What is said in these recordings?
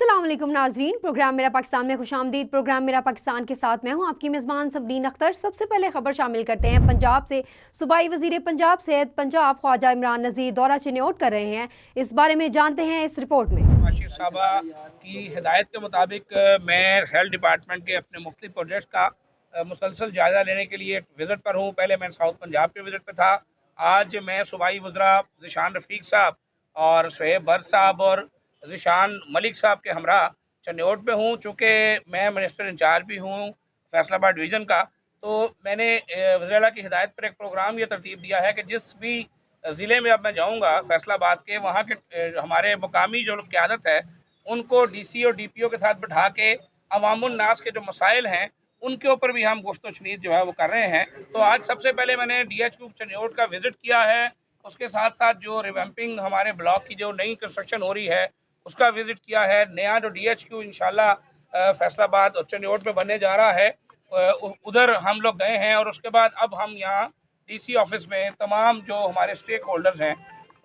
अस्सलाम वालेकुम नाज़रीन, प्रोग्राम मेरा पाकिस्तान में खुशामदीद। प्रोग्राम मेरा पाकिस्तान के साथ मैं हूं आपकी मेज़बान सबरीन अख्तर। सबसे पहले खबर शामिल करते हैं पंजाब से। सूबाई वज़ीर पंजाब सेहत पंजाब ख्वाजा इमरान नज़ीर दौरा चिन्योट कर रहे हैं। इस बारे में जानते हैं इस रिपोर्ट में। आशीष साहबा की हिदायत के मुताबिक मैं हेल्थ डिपार्टमेंट के अपने मुख्तलिफ प्रोजेक्ट का मुसलसल जायज़ा लेने के लिए विज़िट पर हूँ। पहले मैं साउथ पंजाब के विज़िट पर था। आज मैं सूबाई वज़रा ज़िशान रफ़ीक साहब और शुएब बर्र साहब और ज़िशान मलिक साहब के हमरा चिन्योट पे हूँ। चूँकि मैं मिनिस्टर इंचार्ज भी हूँ फैसलाबाद डिवीज़न का, तो मैंने वज़ीर की हिदायत पर एक प्रोग्राम ये तरतीब दिया है कि जिस भी ज़िले में अब मैं जाऊंगा फैसलाबाद के, वहाँ के हमारे मुकामी जो क़यादत है उनको डीसी और डीपीओ के साथ बिठा के अवामुन नास के जो मसाइल हैं उनके ऊपर भी हम गुफ्त शनीद जो है वो कर रहे हैं। तो आज सबसे पहले मैंने DHQ चिन्योट का विज़िट किया है। उसके साथ साथ जो रिवैम्पिंग हमारे ब्लॉक की जो नई कंस्ट्रक्शन हो रही है उसका विज़िट किया है। नया जो DHQ इंशाल्लाह फैसलाबाद और चिन्योट में बनने जा रहा है, उधर हम लोग गए हैं। और उसके बाद अब हम यहाँ DC ऑफिस में तमाम जो हमारे स्टेक होल्डर्स हैं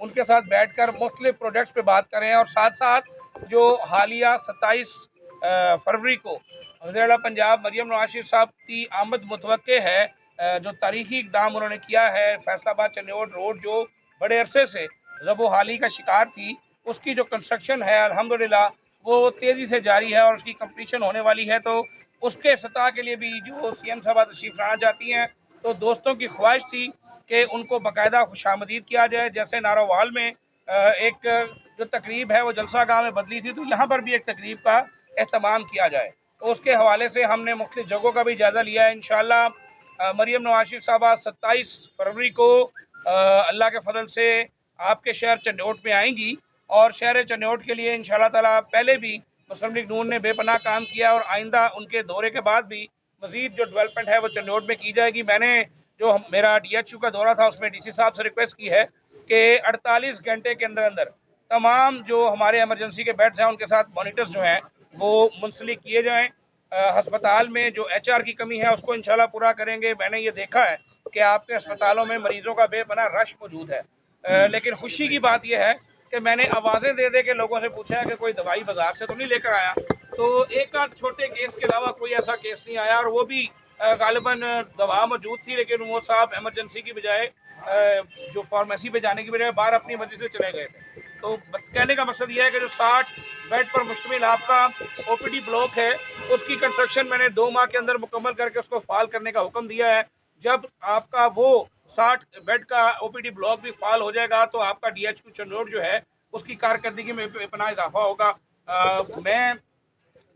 उनके साथ बैठकर मुख्तलिफ प्रोजेक्ट्स पे बात करें। और साथ साथ जो हालिया 27 फरवरी को वज़ीर पंजाब मरियम नवाज साहब की आमद मुतवक्के है, जो तारीखी इकदाम उन्होंने किया है, फैसलाबाद चिन्योट रोड जो बड़े अरसे से ज़बो हाली का शिकार थी, उसकी जो कंस्ट्रक्शन है अल्हम्दुलिल्लाह वो तेज़ी से जारी है और उसकी कंप्लीशन होने वाली है। तो उसके सतह के लिए भी जो CM साहबा तशरीफ़ लाना चाहती हैं, तो दोस्तों की ख्वाहिश थी कि उनको बाकायदा खुशामदीद किया जाए। जैसे नारोवाल में एक जो तकरीब है वो जलसा गाह में बदली थी, तो यहाँ पर भी एक तकरीब का एहतमाम किया जाए। तो उसके हवाले से हमने मुख्तलिफ जगहों का भी जायज़ा लिया है। इंशाअल्लाह मरियम नवाज साहबा 27 फरवरी को अल्लाह के फजल से आपके शहर चिन्योट में आएंगी और शहर चिन्योट के लिए इंशाअल्लाह ताला पहले भी मुस्लिम लीग नून ने बेपनाह काम किया और आइंदा उनके दौरे के बाद भी मज़ीद जो डेवलपमेंट है वो चिन्योट में की जाएगी। मैंने जो मेरा DHQ का दौरा था उसमें DC साहब से रिक्वेस्ट की है कि 48 घंटे के अंदर अंदर तमाम जो हमारे एमरजेंसी के बेड्स हैं उनके साथ मॉनिटर्स जो हैं वो मुंसलिक किए जाएँ। अस्पताल में जो HR की कमी है उसको इंशाल्लाह पूरा करेंगे। मैंने ये देखा है कि आपके अस्पतालों में मरीज़ों का बेपनाह रश मौजूद है, लेकिन खुशी की बात यह है कि मैंने आवाज़ें दे दे के लोगों से पूछा है कि कोई दवाई बाजार से तो नहीं लेकर आया, तो एक आध छोटे केस के अलावा कोई ऐसा केस नहीं आया। और वो भी गालिबन दवा मौजूद थी, लेकिन वो साहब एमरजेंसी की बजाय जो फार्मेसी पे जाने की बजाय बाहर अपनी मर्जी से चले गए थे। तो कहने का मकसद ये है कि जो 60 बेड पर मुश्तमिल आपका OPD ब्लॉक है उसकी कंस्ट्रक्शन मैंने 2 माह के अंदर मुकम्मल करके उसको फाल करने का हुक्म दिया है। जब आपका वो 60 बेड का OPD ब्लॉक भी फाल हो जाएगा तो आपका DHQ चिन्योट जो है उसकी कारकर्दगी में बेपनाह इजाफा होगा। मैं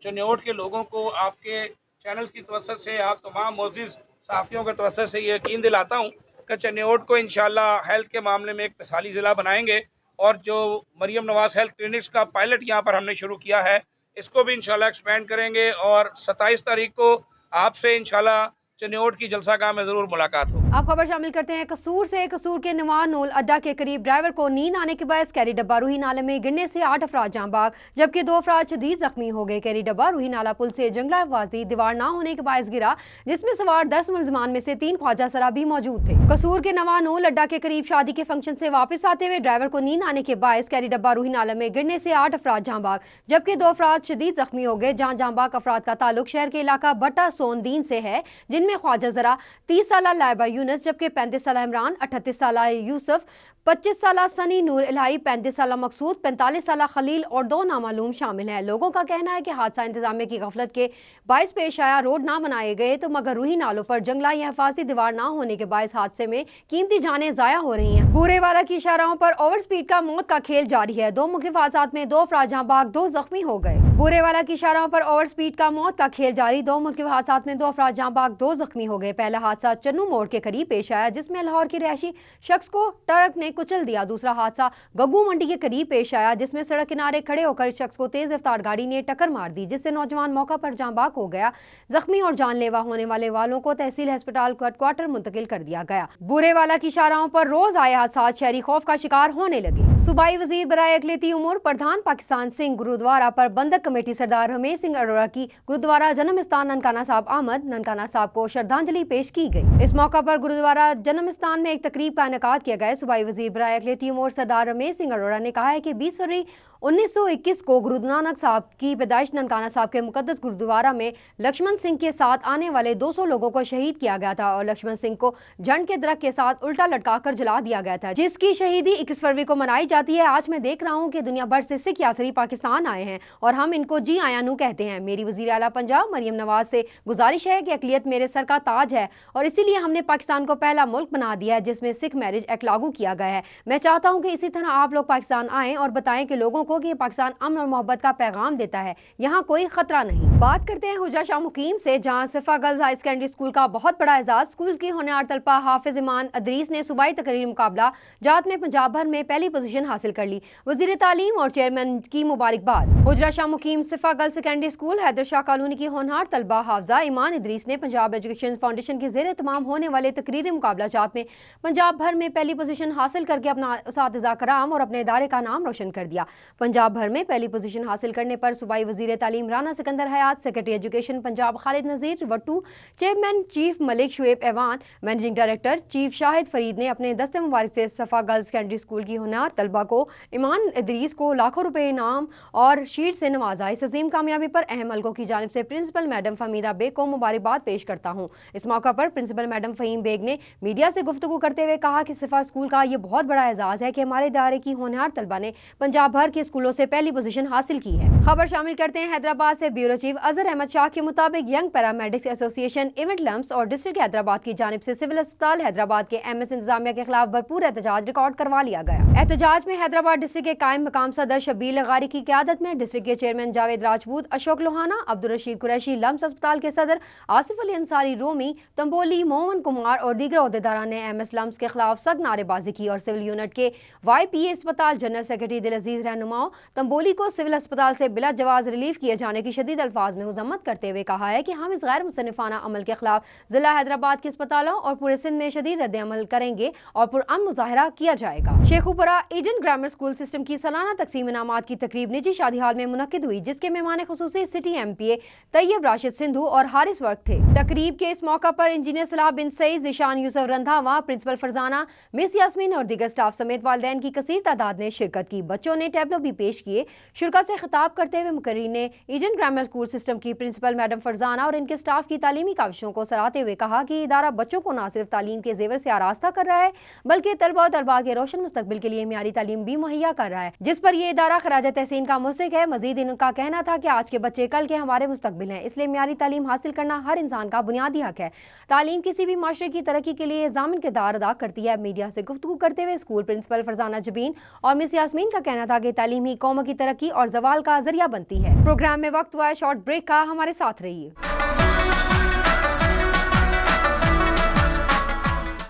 चिन्योट के लोगों को आपके चैनल की तवज्जो से, आप तमाम मोअज़्ज़िज़ सहाफ़ियों के तवज्जो से ये यकीन दिलाता हूँ कि चिन्योट को इंशाअल्लाह हेल्थ के मामले में एक मिसाली ज़िला बनाएंगे। और जो मरियम नवाज हेल्थ क्लिनिक्स का पायलट यहाँ पर हमने शुरू किया है इसको भी इंशाअल्लाह एक्सपेंड करेंगे। और 27 तारीख को आपसे इंशाअल्लाह चिन्योट की जलसागाह में ज़रूर मुलाकात हो। आप खबर शामिल करते हैं कसूर से। कसूर के नवान नूल अड्डा के करीब ड्राइवर को नींद आने के बायस कैरी डब्बा रूही नाले में गिरने से 8 अफराद जाँ बाग, जबकि 2 अफराद शदीद जख्मी हो गए। कैरी डब्बा रूही नाला पुल से जंगला वादी दीवार ना होने के बायस गिरा, जिसमें सवार 10 मुलजमान में से 3 ख्वाजा शराबी मौजूद थे। कसूर के नवान नूल अड्डा के करीब शादी के फंक्शन से वापस आते हुए ड्राइवर को नींद आने के बायस कैरी डब्बा रूही नाला में गिरने से 8 अफराद जाँ बाग, जबकि 2 अफराद शदीद जख्मी हो गए। जाँ बाग अफराद का ताल्लुक शहर के इलाका बट्टा सोनदीन से है, जिनमें ख्वाजा जरा 30 साल लाइबा यूनुस, जबकि 35 साल इमरान, 38 साल यूसुफ, 25 साल सनी नूर इलाही, 35 साल मकसूद, 45 साल खलील और 2 नामालूम शामिल हैं। लोगों का कहना है कि हादसा इंतजामिया की गफलत के बायस पेश आया। रोड ना बनाए गए तो मगर रूही नालों पर जंगला या हिफाजती दीवार ना होने के बायस हादसे में कीमती जानें जाया हो रही हैं। बूरेवाला की इशाराओं पर ओवर स्पीड का मौत का खेल जारी है। 2 मुख्तलिफ हादसात में 2 अफराद जहां बाग 2 जख्मी हो गए। बूरेवाला की इशाराओं पर ओवर स्पीड का मौत का खेल जारी, 2 मुख्तलिफ हादसात में 2 अफराद जहां बाग 2 जख्मी हो गए। पहला हादसा चन्नू मोड़ के करीब पेश आया, जिसमें लाहौर के रिहायशी शख्स को ट्रक ने कुचल दिया। दूसरा हादसा गग्गू मंडी के करीब पेश आया, जिसमें सड़क किनारे खड़े होकर शख्स को तेज रफ्तार गाड़ी ने टक्कर मार दी, जिससे नौजवान मौका पर जाँ बाग हो गया। जख्मी और जानलेवा होने वाले वालों को तहसील अस्पताल हेडक्वार्टर मुंतकिल कर दिया गया। बूरेवाला की इशाराओं पर रोज आए हादसात शहरी खौफ का शिकार होने लगे। सूबाई वजीर बराए अकलियती उमूर प्रधान पाकिस्तान सिंह गुरुद्वारा पर बंधक कमेटी सरदार रमेश सिंह अरोड़ा की गुरुद्वारा जन्मस्थान ननकाना साहब आमद ननकाना साहब को श्रद्धांजलि पेश की गई। इस मौका पर गुरुद्वारा जन्मस्थान में एक तकरीब का इनेकाद किया गया। सूबाई वजीर वज़ीर बराए अक़लियती उमूर सरदार रमेश सिंह अरोड़ा ने कहा है कि 20 फरवरी 1921 को गुरु नानक साहब की पैदाइश ननकाना साहब के मुकद्दस गुरुद्वारा में लक्ष्मण सिंह के साथ आने वाले 200 लोगों को शहीद किया गया था और लक्ष्मण सिंह को झंड के दरख्त के साथ उल्टा लटकाकर जला दिया गया था, जिसकी शहीदी 21 फरवरी को मनाई जाती है। आज मैं देख रहा हूँ कि दुनिया भर से सिख यात्री पाकिस्तान आए हैं और हम इनको जी आया नू कहते हैं। मेरी वज़ीर आला पंजाब मरियम नवाज से गुजारिश है कि अक़लियत मेरे सर का ताज है और इसीलिए हमने पाकिस्तान को पहला मुल्क बना दिया है जिसमें सिख मैरिज एक्ट लागू किया गया है। मैं चाहता हूँ कि इसी तरह आप लोग पाकिस्तान आएँ और बताएं कि लोगों को कि पाकिस्तान अमन और मोहब्बत का पैगाम देता है, यहाँ कोई खतरा नहीं। बात करते हैं हुजरा शाह मुकीम से, जहाँ सिफा गर्ल्स हाई सेकेंडरी स्कूल का बहुत बड़ा एजाज। स्कूल की होनहार तलबा हाफिज ईमान अदरीस ने सूबाई तकरीरी मुकाबला जात में पंजाब भर में पहली पोजीशन हासिल कर ली। वज़ीर तालीम और चेयरमैन की मुबारकबाद। Hujra Shah Muqeem Sifa girls secondary school Haider Shah colony की होनहार तलबा हाफजा ईमान अदरीस ने पंजाब एजुकेशन फाउंडेशन के ज़ेर तमाम होने वाले तकरीरी मुकाबला जात में पंजाब भर में पहली पोजीशन हासिल करके अपना उस्ताद कराम और अपने इदारे का नाम रोशन कर दिया। पंजाब भर में पहली पोजीशन हासिल करने पर सूबाई वज़ीर तालीम Rana Sikandar Hayat, secretary education Punjab Khalid Nazir Wattoo, chairman chief Malik Shoaib Awan, managing director chief Shahid Farid ने अपने दस्ते मुबारक से सफ़ा गर्ल्स सेकेंडरी स्कूल की होनहार तलबा को ईमान इदरीस को लाखों रुपए इनाम और शीट से नवाजा। इस अजीम कामयाबी पर अहम हल्कों की जानिब से प्रिंसिपल मैडम फमीदा बेग को मुबारकबाद पेश करता हूँ। इस मौका पर प्रिंसिपल मैडम फ़हीम बेग ने मीडिया से गुफ्तगू करते हुए कहा कि सिफा स्कूल का ये बहुत बड़ा एजाज़ है कि हमारे इदारे की होनहार तलबा ने पंजाब भर के स्कूलों से पहली पोजीशन हासिल की है। खबर शामिल करते हैं हैदराबाद से। ब्यूरो चीफ अजहर अहमद शाह के मुताबिक यंग पैरामेडिक्स एसोसिएशन इवेंट लम्स और डिस्ट्रिक्ट हैदराबाद की जानिब से सिविल अस्पताल हैदराबाद के MS इंतजामिया के खिलाफ भरपूर एहतजाज रिकॉर्ड करवा लिया गया। एहतजाज में हैदराबाद डिस्ट्रिक्ट के कायम मकाम सदर शबीर लगारी की क़यादत में डिस्ट्रिक्ट के चेयरमैन जावेद राजपूत, अशोक लोहाना, अब्दुल रशीद कुरैशी, लम्स अस्पताल के सदर आसिफ अली अंसारी रोमी, तंबोली, मोहन कुमार और दीगर अहदेदारान ने MS लम्स के खिलाफ सख्त नारेबाजी की और सिविल यूनिट के YPA अस्पताल जनरल सेक्रेटरी दिल अजीज रहनुमाओं तंबोली को सिविल अस्पताल से बिला जवाज रिलीफ किए जाने की शदीद अल्फाज में मजम्मत करते हुए कहा है कि हम इस गैर मुसन्निफाना अमल के खिलाफ जिला हैदराबाद के अस्पतालों और पूरे सिंध में शदीद रद्द अमल करेंगे और पुरअमन मुजाहरा किया जाएगा। Sheikhupura Eden grammar school system की सालाना तकसीम इनामात की तकरीब निजी शादी हाल में मुनक्किद हुई, जिसके मेहमान खुसूसी सिटी MPA तैयब राशिद सिंधु और हारिस वर्क थे। तकरीब के इस मौका पर इंजीनियर सलाह बिन सईद, ज़िशान यूसुफ रंधावा, प्रिंसिपल फरजाना, मिस यास्मीन और दीगर स्टाफ समेत वालिदैन की कसीर तादाद ने शिरकत की। बच्चों ने टैबलो भी पेश किए। शुरा से खिताब करते हुए मुकर्रीर ने ईडन ग्रामर स्कूल सिस्टम की प्रिंसिपल मैडम फरजाना और इनके स्टाफ की तालीमी काविशों को सराहते हुए कहा कि इदारा बच्चों को न सिर्फ तालीम के जेवर से आरास्ता कर रहा है बल्कि तलबा और तलबा के रोशन मुस्तकबिल के लिए मियारी तालीम भी मुहैया कर रहा है, जिस पर यह इदारा खराज तहसीन का मुस्तहिक है। मजीद इनका कहना था कि आज के बच्चे कल के हमारे मुस्तकबिल हैं, इसलिए मियारी तालीम हासिल करना हर इंसान का बुनियादी हक है। तालीम किसी भी माशरे की तरक्की के लिए जामिन किरदार अदा करती है। मीडिया से गुफ्तगू करते हुए स्कूल प्रिंसिपल फरजाना जबीन और मिस यास्मीन का कहना था कि तालीम ही कौम की तरक्की और जवाल का जरिया बनती है। प्रोग्राम में वक्त हुआ है शॉर्ट ब्रेक का, हमारे साथ रहिए।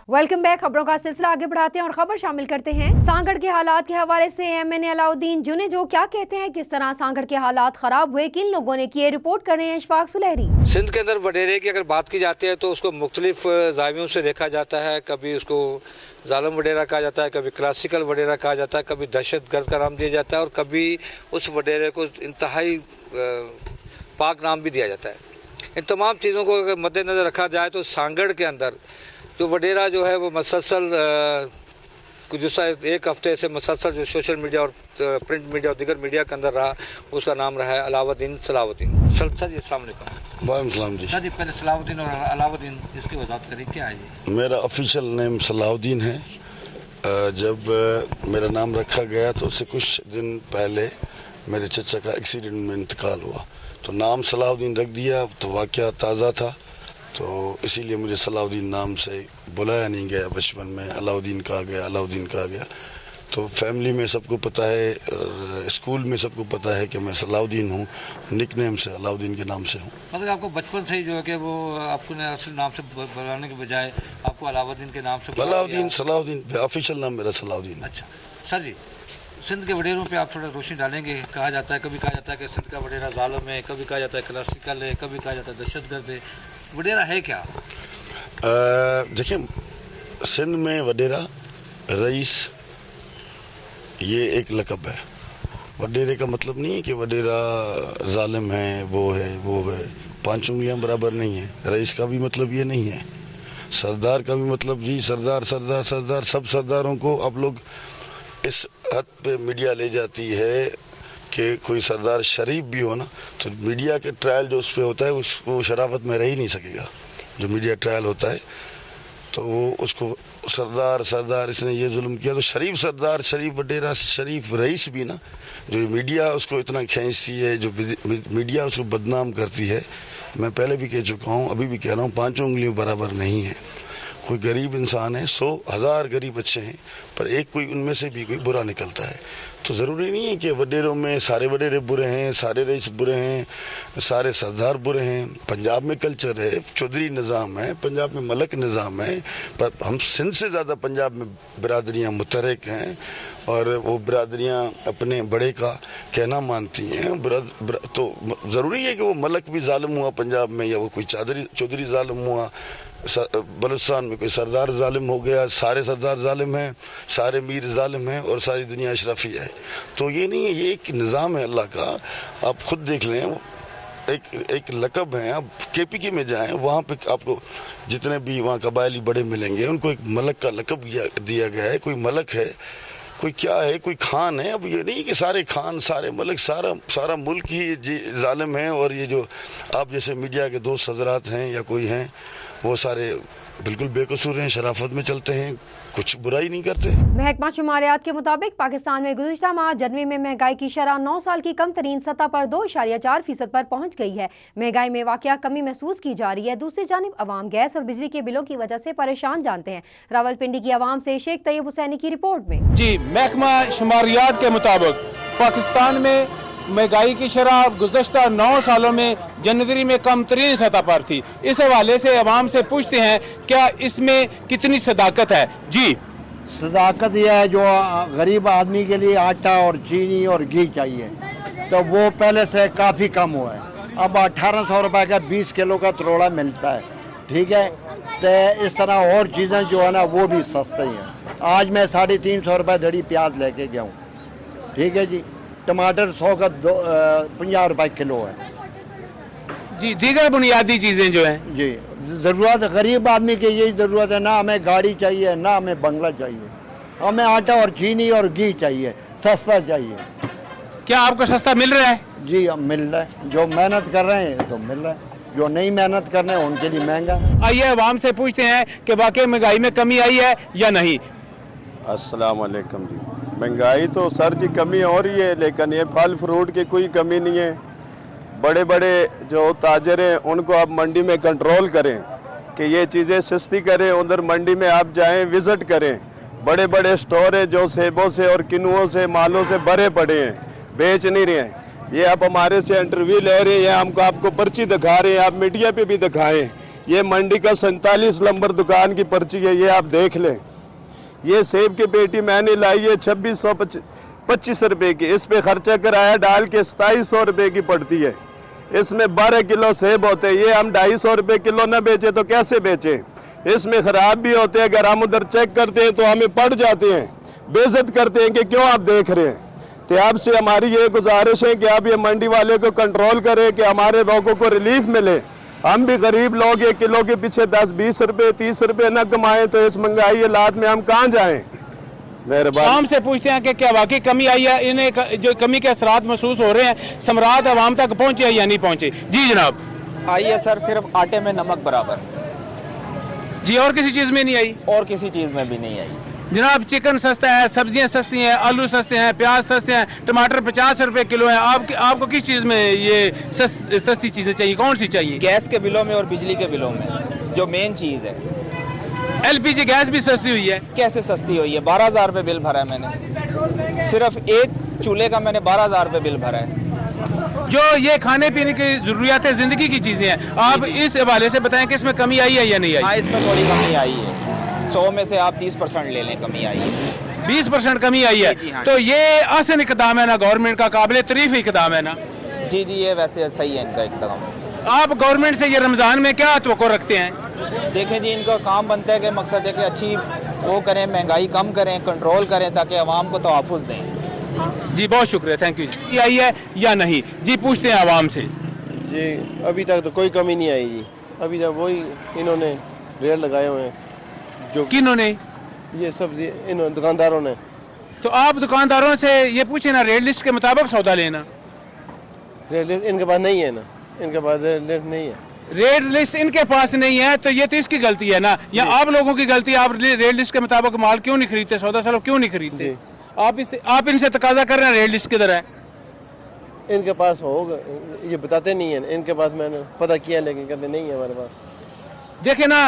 Welcome back. खबरों का सिलसिला आगे बढ़ाते हैं और खबर शामिल करते हैं सांगड़ के हालात के हवाले से। MNA अलाउद्दीन जुने जो क्या कहते हैं, किस तरह सांगड़ के हालात खराब हुए, किन लोगों ने किए, रिपोर्ट कर रहे हैं इशफाक सुलहरी। सिंध के अंदर वडेरे की अगर बात की जाती है तो उसको मुख्तलिफ जावियों से देखा जाता है। कभी उसको जालम वडेरा कहा जाता है, कभी क्लासिकल वडेरा कहा जाता है, कभी दहशतगर्द का नाम दिया जाता है और कभी उस वडेरे को इंतहाई पाक नाम भी दिया जाता है। इन तमाम चीज़ों को अगर मद्देनज़र रखा जाए तो सांगड़ के अंदर जो वडेरा जो है वो मसलसल गुज़श्ता एक हफ्ते से मसलसल जो सोशल मीडिया और प्रिंट मीडिया और दीगर मीडिया के अंदर रहा, उसका नाम रहा है अलाउद्दीन सलाहुद्दीन। सर जी अस्सलाम वालेकुम। वालेकुम जी। सर जी पहले सलाहुद्दीन और अलाउद्दीन इसकी वजाहत करिए, क्या है जी? मेरा ऑफिशियल नेम सलाहुद्दीन है। जब मेरा नाम रखा गया तो उससे कुछ दिन पहले मेरे चचा का एक्सीडेंट में इंतकाल हुआ तो नाम सलाहुद्दीन रख दिया। तो वाक़या ताज़ा था तो इसीलिए मुझे सलाहुद्दीन नाम से बुलाया नहीं गया। बचपन में अलाउद्दीन कहा गया, अलाउद्दीन कहा गया। तो फैमिली में सबको पता है, स्कूल में सबको पता है कि मैं सलाहुद्दीन हूँ, निकनेम से अलाउद्दीन के नाम से हूँ। मतलब आपको बचपन से ही जो है कि वो आपको असल नाम से बुलाने के बजाय आपको अलाउद्दीन के नाम से अलाउद्दीन सलाहुद्दीन ऑफिशियल नाम मेरा सलाहुद्दीन। अच्छा सर जी, सिंध के वडेरों पे आप थोड़ा रोशनी डालेंगे। कहा जाता है, कभी कहा जाता है कि सिंध का वडेरा जालिम है, कभी कहा जाता है क्लासिकल है, कभी कहा जाता है दहशतगर्द है। वडेरा है क्या? देखिए, सिंध में वडेरा रईस ये एक लक़ब है। वडेरे का मतलब नहीं है कि वडेरा जालिम है, वो है। 5 उंगलियां बराबर नहीं है। रईस का भी मतलब ये नहीं है। सरदार का भी मतलब जी सरदार सरदार सरदार, सब सरदारों को आप लोग इस हद पे मीडिया ले जाती है कि कोई सरदार शरीफ भी हो ना, तो मीडिया के ट्रायल जो उस पर होता है वो शराफत में रह ही नहीं सकेगा। जो मीडिया ट्रायल होता है तो वो उसको सरदार सरदार इसने ये जुल्म किया, तो शरीफ सरदार, शरीफ वडेरा, शरीफ रईस भी ना, जो मीडिया उसको इतना खींचती है, जो मीडिया उसको बदनाम करती है। मैं पहले भी कह चुका हूँ, अभी भी कह रहा हूँ, 5 उंगलियों बराबर नहीं है। कोई गरीब इंसान है, 100,000 गरीब बच्चे हैं, पर एक कोई उनमें से भी कोई बुरा निकलता है। तो ज़रूरी नहीं है कि वडेरों में सारे वडेरे बुरे हैं, सारे रईस बुरे हैं, सारे सरदार बुरे हैं। पंजाब में कल्चर है, चौधरी निज़ाम है, पंजाब में मलक निज़ाम है, पर हम सिंध से ज़्यादा पंजाब में बिरादरियाँ मुतहरिक हैं और वो बिरादरियाँ अपने बड़े का कहना मानती हैं। तो ज़रूरी है कि वो मलक भी ज़ालिम हुआ पंजाब में, या वो कोई चौधरी ज़ालिम हुआ बलूचिस्तान में, कोई सरदार ज़ालिम हो गया, सारे सरदार ज़ालिम हैं, सारे मीर ज़ालिम हैं और सारी दुनिया अशरफी है। तो ये नहीं है, ये एक निज़ाम है अल्लाह का। आप खुद देख लें, एक लकब है। आप KPK में जाएं, वहाँ पे आपको जितने भी वहाँ कबायली बड़े मिलेंगे, उनको एक मलक का लकब दिया गया है। कोई मलक है, कोई क्या है, कोई खान है। अब ये नहीं कि सारे खान, सारे मलक, सारा मुल्क ही जालिम है, और ये जो आप जैसे मीडिया के दोस्त हजरात हैं या कोई हैं, वो सारे बिल्कुल बेकसूर हैं, शराफत में चलते हैं, कुछ बुराई नहीं करते। महकमा शुमारियात के मुताबिक पाकिस्तान में गुज़िश्ता माह जनवरी में महंगाई की शरह 9 साल की कम तरीन सतह पर 2.4% पर पहुँच गई है। महंगाई में वाकया कमी महसूस की जा रही है। दूसरी जानिब अवाम गैस और बिजली के बिलों की वजह से परेशान जानते हैं। रावलपिंडी की आवाम से शेख तैयब हुसैनी की रिपोर्ट में। जी, महकमा शुमारियात के मुताबिक पाकिस्तान में महंगाई की शरह गुज़श्ता 9 सालों में जनवरी में कम तरीन सतह पर थी। इस हवाले से अवाम से पूछते हैं क्या इसमें कितनी सदाकत है। जी, सदाकत यह है, जो गरीब आदमी के लिए आटा और चीनी और घी चाहिए, तो वो पहले से काफ़ी कम हुआ है। अब 1800 रुपये का 20 किलो का तरोड़ा मिलता है, ठीक है। तो इस तरह और चीज़ें जो है ना वो भी सस्ती हैं। आज मैं 350 रुपये धड़ी प्याज लेके गया हूँ, ठीक है जी। टमाटर 100 का 50 रुपये किलो है जी। दीगर बुनियादी चीज़ें जो हैं जी, ज़रूरत गरीब आदमी की यही ज़रूरत है। ना हमें गाड़ी चाहिए, ना हमें बंगला चाहिए, हमें आटा और चीनी और घी चाहिए, सस्ता चाहिए। क्या आपको सस्ता मिल रहा है? जी, अब मिल रहा है। जो मेहनत कर रहे हैं तो मिल रहा है, जो नहीं मेहनत कर रहे हैं उनके लिए महंगा। आइए अवाम से पूछते हैं कि वाकई महंगाई में कमी आई है या नहीं। अस्सलाम वालेकुम जी। महंगाई तो सर जी कमी हो रही है, लेकिन ये फल फ्रूट की कोई कमी नहीं है। बड़े बड़े जो ताजर हैं उनको आप मंडी में कंट्रोल करें कि ये चीज़ें सस्ती करें। उधर मंडी में आप जाएं, विज़िट करें। बड़े बड़े स्टोर हैं जो सेबों से और किनुओं से, मालों से भरे पड़े हैं, बेच नहीं रहे हैं। ये आप हमारे से इंटरव्यू ले रहे हैं, हमको आपको पर्ची दिखा रहे हैं, आप मीडिया पे भी दिखाएं। ये मंडी का 47 नंबर दुकान की पर्ची है, ये आप देख लें। ये सेब की पेटी मैंने लाई है 2625 रुपये की, इस पे खर्चा कराया डाल के 2700 रुपये की पड़ती है। इसमें 12 किलो सेब होते हैं, ये हम 250 रुपये किलो न बेचे तो कैसे बेचें? इसमें ख़राब भी होते हैं। अगर हम उधर चेक करते हैं तो हमें पड़ जाते हैं, बेइज्जत करते हैं कि क्यों आप देख रहे हैं। तो आपसे हमारी ये गुजारिश है कि आप ये मंडी वाले को कंट्रोल करें कि हमारे लोगों को रिलीफ मिले। हम भी गरीब लोग 1 किलो के पीछे 10-20 रुपये 30 रुपये न कमाएं तो इस महंगाई हालात में हम कहाँ जाएं? मेहरबानी। आवाम से पूछते हैं कि क्या वाकई कमी आई है, इन्हें जो कमी के असरात महसूस हो रहे हैं, समरात आवाम तक पहुँचे या नहीं पहुँचे? जी जनाब। आई है सर, सिर्फ आटे में नमक बराबर जी, और किसी चीज़ में नहीं आई? और किसी चीज़ में भी नहीं आई जनाब। चिकन सस्ता है, सब्जियां सस्ती हैं, आलू सस्ते हैं, प्याज सस्ते हैं, टमाटर 50 रुपए किलो है। आपको किस चीज़ में ये सस्ती चीज़ें चाहिए? कौन सी चाहिए? गैस के बिलों में और बिजली के बिलों में, जो मेन चीज़ है। LPG गैस भी सस्ती हुई है। कैसे सस्ती हुई है? 12,000 रुपये बिल भरा है मैंने, सिर्फ एक चूल्हे का मैंने 12,000 रुपये बिल भरा है। जो ये खाने पीने की ज़रूरियात ज़िंदगी की चीज़ें हैं, आप इस हवाले से बताएं कि इसमें कमी आई है या नहीं आई? हाँ, इसमें थोड़ी कमी आई है। 100 में से आप 30% ले लें, कमी आई है। 20% कमी आई है। जी हाँ। तो ये आसान इकदाम है ना, गवर्नमेंट का काबिल तारीफ इकदाम है ना? जी जी, ये वैसे सही है इनका इकदाम। आप गवर्नमेंट से ये रमज़ान में क्या तवक्को रखते हैं? देखें जी, इनका काम बनता है कि मकसद है कि अच्छी वो करें, महंगाई कम करें, कंट्रोल करें, ताकि आवाम को तहफ़्फ़ुज़ दें। जी बहुत शुक्रिया, थैंक यू जी। आई है या नहीं? जी पूछते हैं आवाम से। जी, अभी तक तो कोई कमी नहीं आई जी। अभी तक वही इन्होंने रेट लगाए हुए हैं जो किन्होंने? ये सब्जी इन दुकानदारों ने। तो आप दुकानदारों से ये पूछे ना, रेट लिस्ट के मुताबिक सौदा लेना। रेट लिस्ट इनके पास नहीं है ना, इनके पास रेट लिस्ट नहीं है। रेट लिस्ट इनके पास नहीं है तो ये तो इसकी गलती है ना, या आप लोगों की गलती है। आप रेट लिस्ट के मुताबिक माल क्यों नहीं खरीदते, सौदा सलब क्यों नहीं खरीदते? आप इनसे तकाजा कर रहे हैं रेट लिस्ट किधर है? इनके पास होगा, ये बताते नहीं है। इनके पास मैंने पता किया लेकिन कहते नहीं है हमारे पास। देखे ना,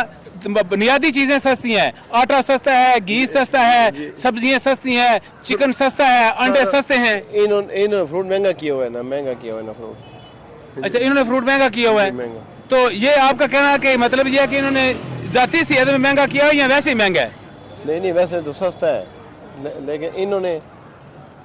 बुनियादी चीजें सस्ती हैं, आटा सस्ता है, घी सस्ता है, सब्जियां सस्ती हैं, चिकन सस्ता है, अंडे सस्ते हैं। इन्होंने फ्रूट महंगा किया हुआ है ना, महंगा किया हुआ है ना फ्रूट। अच्छा, इन्होंने फ्रूट महंगा किया हुआ है। महंगा। तो ये आपका कहना है कि मतलब ये है कि इन्होंने जाती सेहत में महंगा किया या वैसे ही महंगा है? नहीं, वैसे तो सस्ता है लेकिन इन्होंने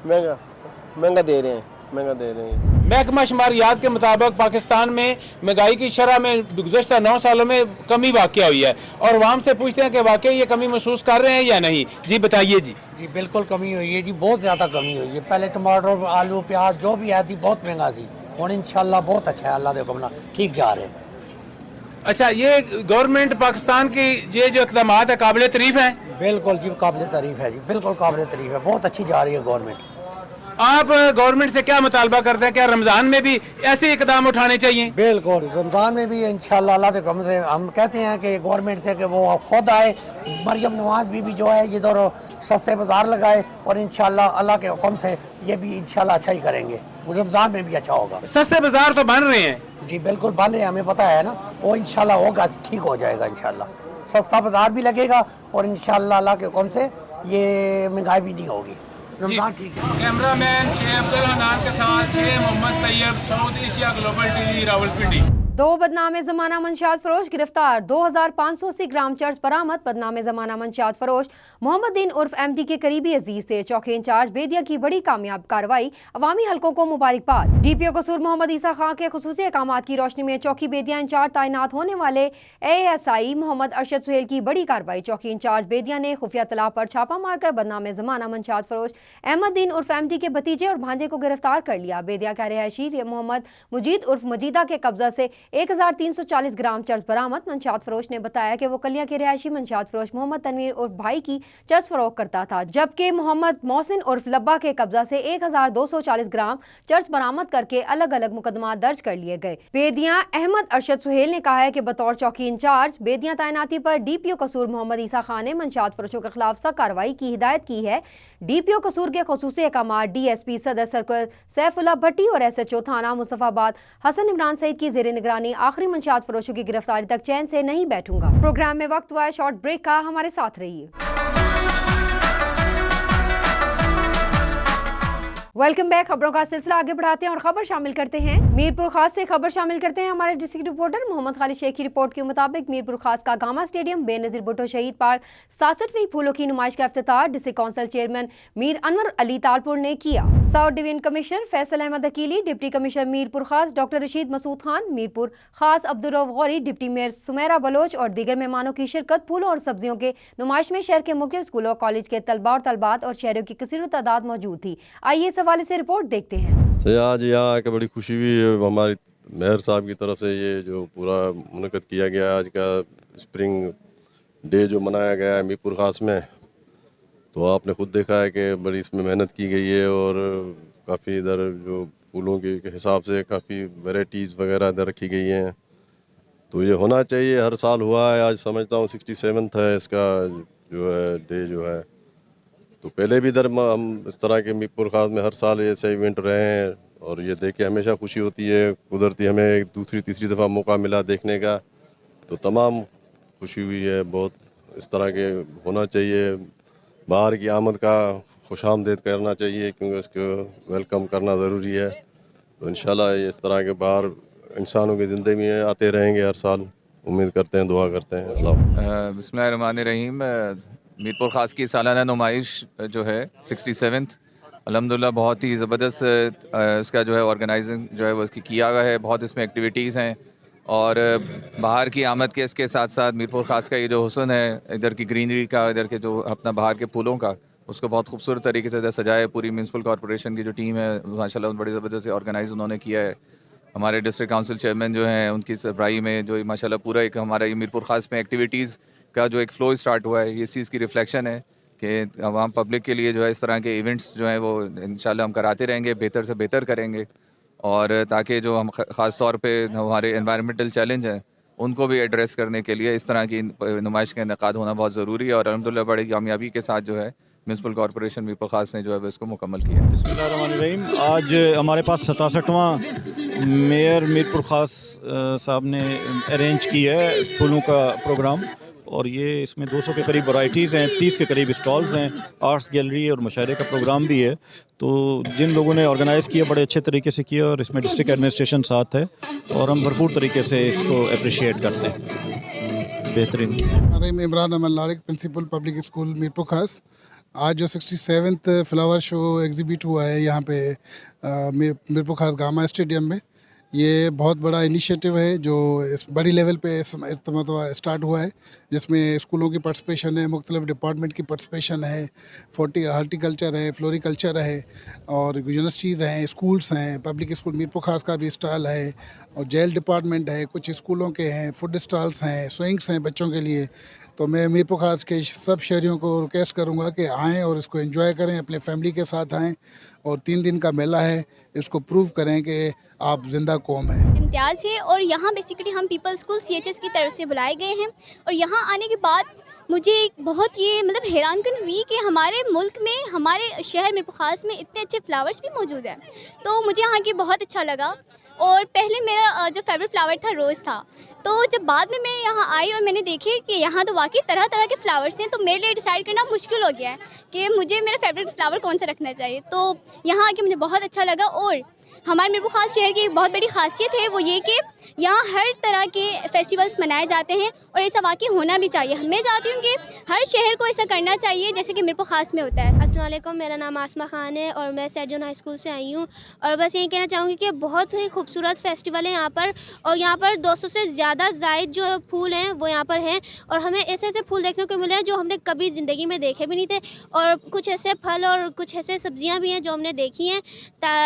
महंगा दे रहे हैं, महंगा दे रहे हैं। महकमा शुमारियात के मुताबिक पाकिस्तान में महंगाई की शरह में गुज़श्ता 9 सालों में कमी वाक़या हुई है, और वहाँ से पूछते हैं कि वाकई ये कमी महसूस कर रहे हैं या नहीं। जी बताइए। जी बिल्कुल कमी हुई है जी, बहुत ज़्यादा कमी हुई है। पहले टमाटर, आलू, प्याज जो भी आई थी बहुत महंगा थी, और इंशाल्लाह बहुत अच्छा है, अल्लाह देखो ठीक जा रहे हैं। अच्छा, ये गवर्नमेंट पाकिस्तान की ये जो इक़दाम है काबिल तारीफ़ है? बिल्कुल जी, काबिल तारीफ़ है जी, बिल्कुल काबिल तारीफ़ है, बहुत अच्छी जा रही है गवर्नमेंट। आप गवर्नमेंट से क्या मुतालबा करते हैं, क्या रमज़ान में भी ऐसे इक़दाम उठाने चाहिए? बिल्कुल, रमज़ान में भी इंशाल्लाह अल्लाह के हुक्म से हम कहते हैं कि गवर्नमेंट से कि वो खुद आए, मरियम नवाज बीबी जो है इधर सस्ते बाजार लगाए, और इंशाल्लाह अल्लाह के हुक्म से ये भी इंशाल्लाह अच्छा ही करेंगे, रमज़ान में भी अच्छा होगा। सस्ते बाजार तो बन रहे हैं जी, बिल्कुल बन रहे हैं, हमें पता है ना, वो इंशाल्लाह होगा, ठीक हो जाएगा इंशाल्लाह। सस्ता बाजार भी लगेगा और इंशाल्लाह अल्लाह के हुक्म से ये महंगाई भी नहीं होगी, रमज़ान ठीक है। कैमरामैन शेख अब्दुल हनान के साथ Sheikh Mohammad Tayyab, South Asia Global TV, Rawalpindi. 2 बदनाम जमाना मंशियात फरोश गिरफ्तार, 2580 ग्राम चर्च बरामद। बदनाम जमाना मंशियात फरोश मोहम्मद दीन उर्फ MD के करीबी अजीज से चौकी इंचार्ज बेदिया की बड़ी कामयाब कार्रवाई, अवामी हलकों को मुबारकबाद। DPO कसूर मोहम्मद ईसा खां के खुसूसी अहकामात की रोशनी में चौकी बेदिया इंचार्ज तैनात होने वाले ASI मोहम्मद अरशद सुहेल की बड़ी कार्रवाई। चौकी इंचार्ज बेदिया ने खुफिया तला पर छापा मारकर बदनाम जमाना मंशियात फरोश अहमद दीन उर्फ MD के भतीजे और भांजे को गिरफ्तार कर लिया। बेदिया का रिहायशी मोहम्मद मुजीद उर्फ मजीदा के कब्जा से 1340 ग्राम चर्च बरामद। मंशियात फरोश ने बताया कि वो कलिया के रिहायशी मंशियात फरोश मोहम्मद तनवीर उर्फ भाई की चर्च फरोख्त करता था, जबकि मोहम्मद मोहसिन उर्फ लब्बा के कब्जा से 1240 ग्राम चर्च बरामद करके अलग अलग मुकदमा दर्ज कर लिए गए। बेदिया अहमद अरशद सुहेल ने कहा है कि बतौर चौकी इंचार्ज बेदिया तैनाती पर DPO कसूर मोहम्मद ईसा खान ने मंशियात फरोशों के खिलाफ सख्त कार्रवाई की हिदायत की है। DPO कसूर के खुसूसी अहकामात DSP सदर सर्कल सैफुल्लाह भट्टी और SHO थाना मुस्तफाबाद हसन इमरान सईद की जेर निगरानी आखिरी मंशियात फरोशों की गिरफ्तारी तक चैन से नहीं बैठूंगा। प्रोग्राम में वक्त हुआ है शॉर्ट ब्रेक का, हमारे साथ रहिए। Welcome back. खबरों का सिलसिला आगे बढ़ाते हैं और खबर शामिल करते हैं मीरपुर खास से। खबर शामिल करते हैं हमारे डिस्ट्रिक्ट रिपोर्टर मोहम्मद खालिद शेख की रिपोर्ट के मुताबिक मीरपुर खास का गामा स्टेडियम बेनजीर भुट्टो शहीद पार्क 67वीं फूलों की नुमाइश का इफ्तिताह district council chairman Mir Anwar Ali Talpur ने किया। South division commissioner Faisal Ahmed Aqeeli, deputy commissioner Mirpur Khas doctor Rashid Masood Khan, Mirpur Khas Abdul Rauf Ghauri, deputy mayor Sumera Baloch और दीगर मेहमानों की शिरकत फूलों और सब्जियों के नुमाइश में शहर के मुख्य स्कूलों कॉलेज के तलबा और तलबात और शहरों की कसीर तादाद मौजूद थी। आइए इस हवाले से रिपोर्ट देखते हैं। आज यहाँ आकर बड़ी खुशी हुई है, हमारी मेयर साहब की तरफ से ये जो पूरा मुनक़द किया गया आज का स्प्रिंग डे जो मनाया गया है मीरपुर खास में, तो आपने खुद देखा है कि बड़ी इसमें मेहनत की गई है और काफ़ी इधर जो फूलों के हिसाब से काफ़ी वैराइटीज़ वगैरह इधर रखी गई हैं। तो ये होना चाहिए, हर साल हुआ है, आज समझता हूँ 67th है इसका जो है डे जो है। तो पहले भी इधर हम इस तरह के मीरपुर खास में हर साल ऐसे इवेंट रहे हैं और ये देख के हमेशा खुशी होती है। कुदरती हमें एक दूसरी तीसरी दफ़ा मौका मिला देखने का, तो तमाम खुशी हुई है बहुत। इस तरह के होना चाहिए, बाहर की आमद का खुशामदीद करना चाहिए क्योंकि इसको वेलकम करना ज़रूरी है। तो इंशाल्लाह ये इस तरह के बाहर इंसानों की ज़िंदगी में आते रहेंगे हर साल, उम्मीद करते हैं, दुआ करते हैं। बिस्मिल्लाहिर्रहमानिर्रहीम। मीरपुर खास की सालाना नुमाइश जो है 67th अल्हम्दुलिल्लाह बहुत ही ज़बरदस्त इसका जो है ऑर्गेनाइजिंग जो है वो इसकी किया हुआ है। बहुत इसमें एक्टिविटीज़ हैं और बाहर की आमद के इसके साथ साथ मीरपुर खास का ये जो हुस्न है इधर की ग्रीनरी का, इधर के जो अपना बाहर के फूलों का, उसको बहुत खूबसूरत तरीके से सजाया है। पूरी म्यूनसिपल कॉर्पोरेशन की जो टीम है माशाल्लाह बड़ी ज़बरदस्त ऑर्गेनाइज उन्होंने किया है हमारे डिस्ट्रिक्ट काउंसिल चेयरमैन जो हैं उनकी सरबराही में जो माशाल्लाह पूरा एक हमारा ये मीरपुर ख़ास में एक्टिविटीज़ का जो एक फ़्लो स्टार्ट हुआ है, ये इस चीज़ की रिफ्लेक्शन है कि आवाम पब्लिक के लिए जो है इस तरह के इवेंट्स जो हैं वो इंशाल्लाह हम कराते रहेंगे, बेहतर से बेहतर करेंगे, और ताकि जो हम ख़ास तौर पे हमारे एनवायरमेंटल चैलेंज हैं उनको भी एड्रेस करने के लिए इस तरह की नुमाइश का इनेकाद होना बहुत ज़रूरी है। और अल्हम्दुलिल्लाह बड़ी कामयाबी के साथ जो है म्यूनसिपल कॉरपोरेशन मीरपुर ख़ास ने जो है वो इसको मुकम्मल किया। बिस्मिल्लाहिर्रहमानिर्रहीम। आज हमारे पास 67वां मेयर मीरपुर ख़ास साहब ने अरेंज की है फूलों का प्रोग्राम, और ये इसमें 200 के करीब वैराइटीज़ हैं, 30 के करीब स्टॉल्स हैं, आर्ट्स गैलरी और मुशायरे का प्रोग्राम भी है। तो जिन लोगों ने ऑर्गेनाइज़ किया बड़े अच्छे तरीके से किया, और इसमें डिस्ट्रिक्ट एडमिनिस्ट्रेशन साथ है और हम भरपूर तरीके से इसको अप्रिशिएट करते हैं। बेहतरीन। इमरान अमन लारिक, प्रिंसिपल पब्लिक स्कूल मीरपुर ख़ास। आज जो 67th फ्लावर शो एग्ज़िबिट हुआ है यहाँ पे मीरपुर ख़ास गामा स्टेडियम में, ये बहुत बड़ा इनिशिएटिव है जो इस बड़ी लेवल पे इस मरतबा स्टार्ट हुआ है, जिसमें स्कूलों की पार्टिसिपेशन है, मुख्तलिफ डिपार्टमेंट की पार्टिसिपेशन है, हार्टिकल्चर है, फ्लोरिकल्चर है, और यूनिवर्सिटीज़ हैं, स्कूल्स हैं, पब्लिक स्कूल मीरपुर ख़ास का भी स्टॉल है, और जेल डिपार्टमेंट है, कुछ स्कूलों के हैं, फूड स्टॉल्स हैं, स्विंग्स हैं बच्चों के लिए। तो मैं मीरपुर ख़ास के सब शहरियों को रिक्वेस्ट करूँगा कि आएँ और इसको एंजॉय करें, अपने फैमिली के साथ आएँ, और 3 दिन का मेला है, इसको प्रूव करें कि आप जिंदा कौम हैं। इम्तियाज़ है, और यहाँ बेसिकली हम पीपल स्कूल CHS की तरफ से बुलाए गए हैं, और यहाँ आने के बाद मुझे एक बहुत ये मतलब हैरानकुन हुई कि हमारे मुल्क में, हमारे शहर मीरपुर ख़ास में इतने अच्छे फ्लावर्स भी मौजूद हैं। तो मुझे यहाँ की बहुत अच्छा लगा, और पहले मेरा जो फेवरेट फ्लावर था रोज़ था, तो जब बाद में मैं यहाँ आई और मैंने देखे कि यहाँ तो वाकई तरह तरह के फ्लावर्स हैं, तो मेरे लिए डिसाइड करना मुश्किल हो गया है कि मुझे मेरा फेवरेट फ्लावर कौन सा रखना चाहिए। तो यहाँ आके मुझे बहुत अच्छा लगा, और हमारे मीरपुर ख़ास शहर की एक बहुत बड़ी खासियत है वो ये कि यहाँ हर तरह के फेस्टिवल्स मनाए जाते हैं, और ऐसा वाकई होना भी चाहिए। मैं चाहती हूँ कि हर शहर को ऐसा करना चाहिए जैसे कि मीरपुर ख़ास में होता है। अस्सलाम वालेकुम, मेरा नाम आसमा खान है और मैं सेंट जॉन हाई स्कूल से आई हूँ, और बस यही कहना चाहूँगी कि बहुत ही खूबसूरत फेस्टिवल है यहाँ पर, और यहाँ पर 200 से ज़्यादा जायद जो फूल हैं वो यहाँ पर हैं, और हमें ऐसे ऐसे फूल देखने को मिले हैं जो हमने कभी ज़िंदगी में देखे भी नहीं थे, और कुछ ऐसे फल और कुछ ऐसे सब्जियाँ भी हैं जो हमने देखी हैं।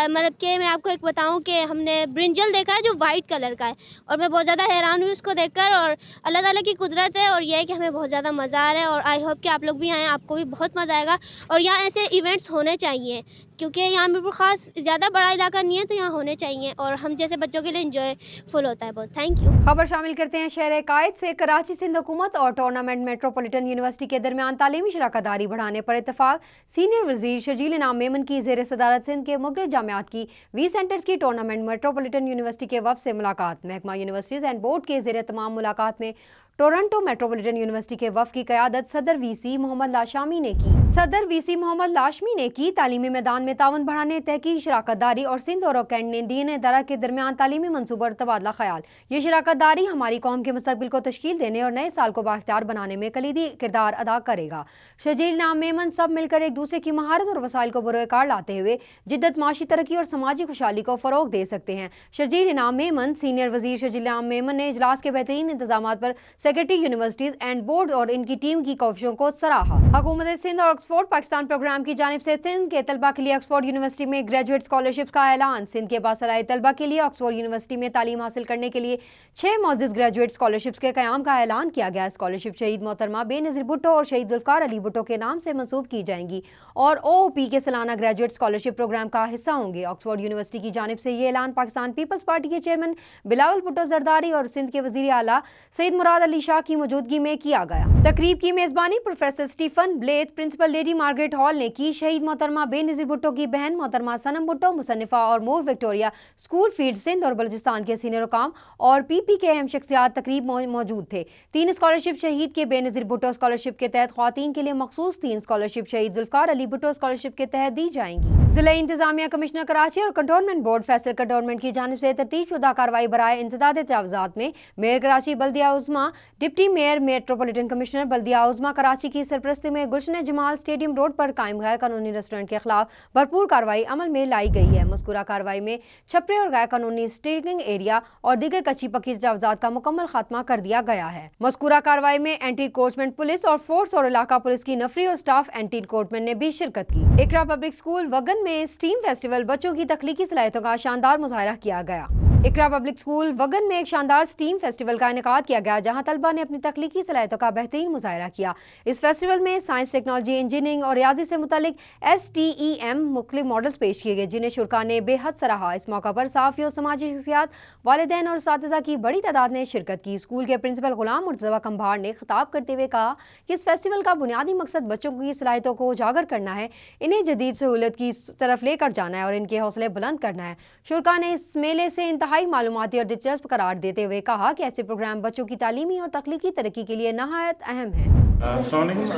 मतलब कि मैं आपको एक बताऊँ कि हमने ब्रिंजल देखा है जो वाइट कलर का है, और मैं बहुत ज़्यादा हैरान हुई उसको देखकर, और अल्लाह ताला की कुदरत है, और यह है कि हमें बहुत ज़्यादा मज़ा आ रहा है, और आई होप कि आप लोग भी आएँ, आपको भी बहुत मज़ा आएगा। और यहाँ ऐसे इवेंट्स होने चाहिए, क्योंकि यहाँ मीरपुर ख़ास ज़्यादा बड़ा इलाका नहीं है, तो यहाँ होने चाहिए, और हम जैसे बच्चों के लिए इंजॉयफुल होता है बहुत। Thank you. खबर शामिल करते हैं शहर कायद से। कराची सिंध हुकूमत और टूर्नामेंट मेट्रोपॉलिटन यूनिवर्सिटी के दरमियान तालीमी शराकतदारी बढ़ाने पर इत्तफाक। सीनियर वज़ीर शर्जील इनाम मेमन की ज़ेर सदारत सिंध के मुख्तलिफ जामियात की 20 सेंटर्स की टूर्नामेंट मेट्रोपॉलिटन यूनिवर्सिटी के वफ़द से मुलाकात। महकमा यूनिवर्सिटीज़ एंड बोर्ड के ज़ेर तमाम मुलाकात में टोरंटो मेट्रोपॉलिटन यूनिवर्सिटी के वफ़द की क़यादत सदर VC मोहम्मद लाशमी ने की। सदर VC मोहम्मद लाशमी ने की तालीमी मैदान में ताउन बढ़ाने, तहकीक, शराकतदारी और सिंध और कैनेडियन इदारा के दरमियान तालीमी मनसूबा और तबादला ख्याल। ये शराकतदारी हमारी कौम के मुस्तकबिल को तश्कील देने और नए साल को बाख्तियार बनाने में कलीदी किरदार अदा करेगा। शर्जील इनाम मेमन सब मिलकर एक दूसरे की महारत और वसाइल को बरोकार लाते हुए जिद्दत, माशी तरक्की और समाजी खुशहाली को फ़रोग दे सकते हैं। शर्जील इनाम मेमन, सीनियर वज़ीर शर्जील इनाम मेमन ने इजलास के बेहतरीन इंतजाम पर सेक्रेटरी यूनिवर्सिटीज़ एंड बोर्ड और इनकी टीम की कोशिशों को सराहा। हुकूमत सिंध और ऑक्सफोर्ड पाकिस्तान प्रोग्राम की जानिब से सिंध के तलबा के लिए ऑक्सफोर्ड यूनिवर्सिटी में ग्रेजुएट स्कॉलरशिप का ऐलान। सिंध के बासलाही तलबा के लिए ऑक्सफोर्ड यूनिवर्सिटी में तालीम हासिल करने के लिए 6 मौजूद ग्रेजुएट स्कॉलरशिप्स के क़याम का ऐलान किया गया। स्कॉलरशिप शहीद मोहतरमा बेनज़ीर भुट्टो और शहीद जुल्फ़कार अली भुट्टो के नाम से मंसूब की जाएंगी और OOP के सालाना ग्रेजुएट स्कॉलरशिप प्रोग्राम का हिस्सा होंगे। ऑक्सफोर्ड यूनिवर्सिटी की जानिब से ये ऐलान पाकिस्तान पीपल्स पार्टी के चेयरमैन बिलावल भुट्टो जरदारी और सिंध के वज़ीर आला सईद मुराद अली शाह की मौजूदगी में किया गया। तकरीब की मेज़बानी professor Stephen Blyth, principal Lady Margaret Hall ने की। शहीद मोहतरमा बेनज़ीर भुट्टो की बहन मोहतरमा सनम भुट्टो, मुसन्निफा और मूर विक्टोरिया स्कूल फील्ड सिंध और बलूचिस्तान के सीनियर हुकाम और PP के अहम शख्सियात तकरीब मौजूद थे। 3 स्कॉलरशिप शहीद के बेनज़ीर भुट्टो स्कॉलरशिप के तहत ख्वातीन के लिए मखसूस, 3 स्कॉलरशिप शहीद जुल्फ़कार अली भुट्टो स्कॉलरशिप के तहत दी जाएंगी। ज़िला इंतजामिया कमिश्नर कराची और कंटोनमेंट बोर्ड फैसल कंटोनमेंट की जानिब से तरतीब शुदा कार्रवाई बराए इंसदाद तजावुज़ात में मेयर कराची बल्दिया उज़्मा, डिप्टी मेयर मेट्रोपॉलिटन कमिश्नर बल्दिया उज़्मा कराची की सरपरस्ती में गुलशन जमाल स्टेडियम रोड पर कायम गैर कानूनी रेस्टोरेंट के खिलाफ भरपूर कार्रवाई अमल में लाई गई है। मज़कूरा कार्रवाई में छपरे और गैर कानूनी स्टेगिंग एरिया और दीगर कच्ची पक्की तजावुज़ात का मुकम्मल खात्मा कर दिया गया है। मज़कूरा कार्रवाई में एंटी इंक्रोचमेंट पुलिस और फोर्स और इलाका पुलिस की नफरी और स्टाफ एंटी इंक्रोचमेंट ने भी शिरकत की। इकरा पब्लिक स्कूल वगन में स्टीम फेस्टिवल बच्चों की तख्लीकी सलाहियतों का शानदार मुजाहरा किया गया। इकरा पब्लिक स्कूल वगन में एक शानदार स्टीम फेस्टिवल का इनेकाद किया गया, जहां तलबा ने अपनी तख्लीकी सलाहियतों का बेहतरीन मुजाहरा किया। इस फेस्टिवल में साइंस, टेक्नोलॉजी, इंजीनियरिंग और रियाजी से मुतल्लिक STEM मुख्तलिफ मॉडल्स पेश किए गए, जिन्हें शुरका ने बेहद सराहा। इस मौका पर साफियों, समाजी शख्सियात, वालिदैन और उस्तादिज़ा की बड़ी तादाद ने शिरकत की। स्कूल के प्रिंसिपल गुलाम मुर्तज़ा कंभार ने खिताब करते हुए कहा कि इस फेस्टिवल का बुनियादी मकसद बच्चों की सलाहियतों को उजागर करना है, इन्हें जदीद सहूलत की तरफ लेकर जाना है और इनके हौसले बुलंद करना है। शुरका ने इस मेले से इंतहाई मालूमाती और दिलचस्प करार देते हुए कहा कि ऐसे प्रोग्राम बच्चों की तालीमी और तख्लीकी तरक्की के लिए नहायत अहम है।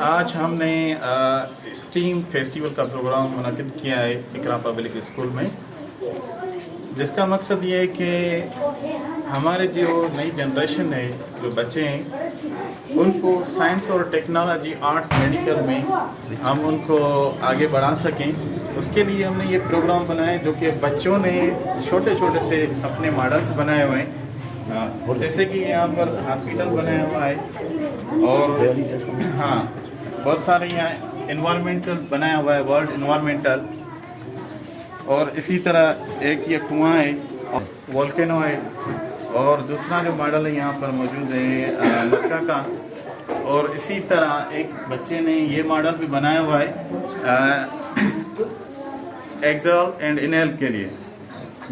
आज हमने स्टीम फेस्टिवल का प्रोग्राम मुनक़िद किया है इकरा पब्लिक स्कूल में, जिसका मकसद ये है कि हमारे जो नई जनरेशन है, जो बच्चे हैं, उनको साइंस और टेक्नोलॉजी, आर्ट, मेडिकल में हम उनको आगे बढ़ा सकें। उसके लिए हमने ये प्रोग्राम बनाए जो कि बच्चों ने छोटे छोटे से अपने मॉडल्स बनाए हुए हैं, और जैसे कि यहाँ पर हॉस्पिटल बनाया हुआ है और हाँ बहुत सारे यहाँ इन्वायरमेंटल बनाया हुआ है, वर्ल्ड इन्वायरमेंटल, और इसी तरह एक ये कुआं है, वोल्केनो है, और दूसरा जो मॉडल है यहाँ पर मौजूद है मक्का का, और इसी तरह एक बच्चे ने ये मॉडल भी बनाया हुआ है एक्सहल एंड इनहेल के लिए,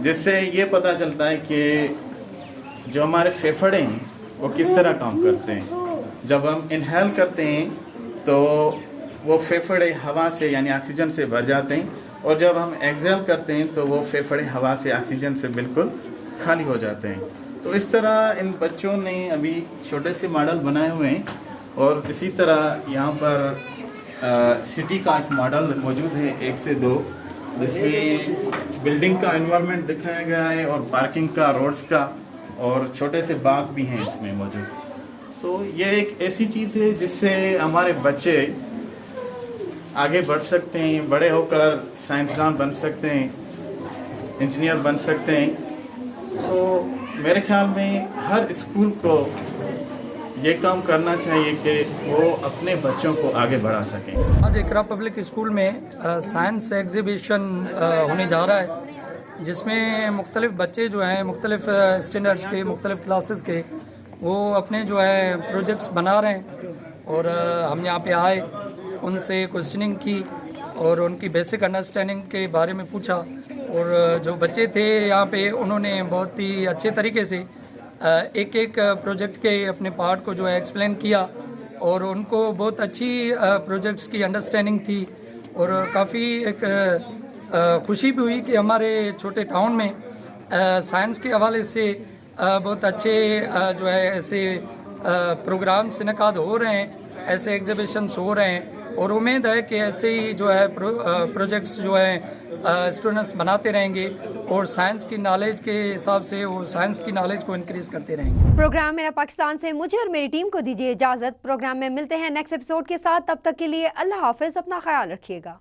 जिससे ये पता चलता है कि जो हमारे फेफड़े हैं वो किस तरह काम करते हैं। जब हम इनहेल करते हैं तो वो फेफड़े हवा से यानी ऑक्सीजन से भर जाते हैं, और जब हम एक्सहेल करते हैं तो वो फेफड़े हवा से ऑक्सीजन से बिल्कुल खाली हो जाते हैं। तो इस तरह इन बच्चों ने अभी छोटे से मॉडल बनाए हुए हैं, और इसी तरह यहाँ पर सिटी का एक मॉडल मौजूद है 1 से 2, जिसमें बिल्डिंग का एनवायरनमेंट दिखाया गया है और पार्किंग का, रोड्स का, और छोटे से बाग भी हैं इसमें मौजूद। सो ये एक ऐसी चीज़ है जिससे हमारे बच्चे आगे बढ़ सकते हैं, बड़े होकर साइंसदान बन सकते हैं, इंजीनियर बन सकते हैं। तो मेरे ख्याल में हर स्कूल को ये काम करना चाहिए कि वो अपने बच्चों को आगे बढ़ा सकें। आज इकरा पब्लिक स्कूल में साइंस एग्जीबिशन होने जा रहा है, जिसमें मुख्तलिफ बच्चे जो हैं मुख्तलिफ स्टैंडर्ड्स के, मुख्तलिफ क्लासेस के, वो अपने जो है प्रोजेक्ट्स बना रहे हैं। और हम यहाँ पे आए, उनसे क्वेश्चनिंग की और उनकी बेसिक अंडरस्टैंडिंग के बारे में पूछा, और जो बच्चे थे यहाँ पे उन्होंने बहुत ही अच्छे तरीके से एक एक प्रोजेक्ट के अपने पार्ट को जो है एक्सप्लेन किया, और उनको बहुत अच्छी प्रोजेक्ट्स की अंडरस्टैंडिंग थी। और काफ़ी एक खुशी भी हुई कि हमारे छोटे टाउन में साइंस के हवाले से बहुत अच्छे जो है ऐसे प्रोग्राम्स इनेकाद हो रहे हैं, ऐसे एग्जीबिशंस हो रहे हैं, और उम्मीद है कि ऐसे ही जो है प्रोजेक्ट्स जो है स्टूडेंट्स बनाते रहेंगे और साइंस की नॉलेज के हिसाब से वो साइंस की नॉलेज को इंक्रीज करते रहेंगे। प्रोग्राम मेरा पाकिस्तान से मुझे और मेरी टीम को दीजिए इजाज़त। प्रोग्राम में मिलते हैं नेक्स्ट एपिसोड के साथ, तब तक के लिए अल्लाह हाफिज़, अपना ख्याल रखिएगा।